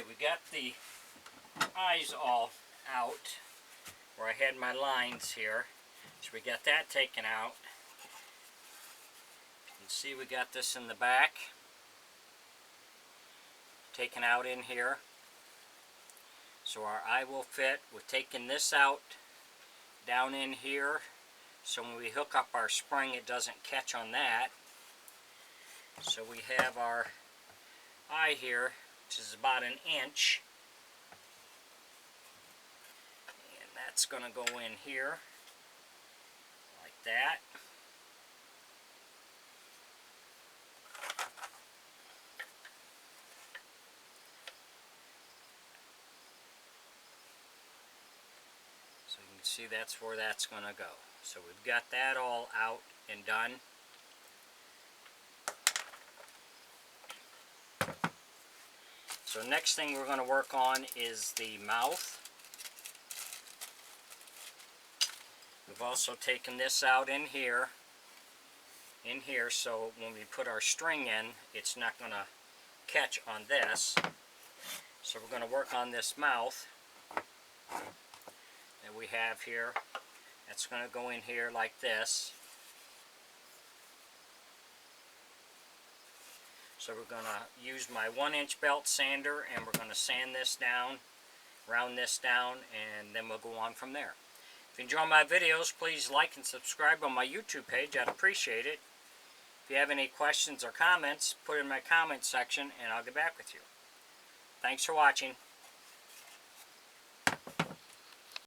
Okay, we got the eyes all out where I had my lines here. So we got that taken out. You can see we got this in the back taken out in here. So our eye will fit. We're taking this out down in here, so when we hook up our spring it doesn't catch on that. So we have our eye here, which is about an inch, and that's going to go in here like that. So you can see that's where that's going to go. So we've got that all out and done. So next thing we're going to work on is the mouth. We've also taken this out in here, so when we put our string in, it's not going to catch on this. So we're going to work on this mouth that we have here. That's going to go in here like this. So we're going to use my 1-inch belt sander, and we're going to sand this down, round this down, and then we'll go on from there. If you enjoy my videos, please like and subscribe on my YouTube page. I'd appreciate it. If you have any questions or comments, put it in my comment section and I'll get back with you. Thanks for watching.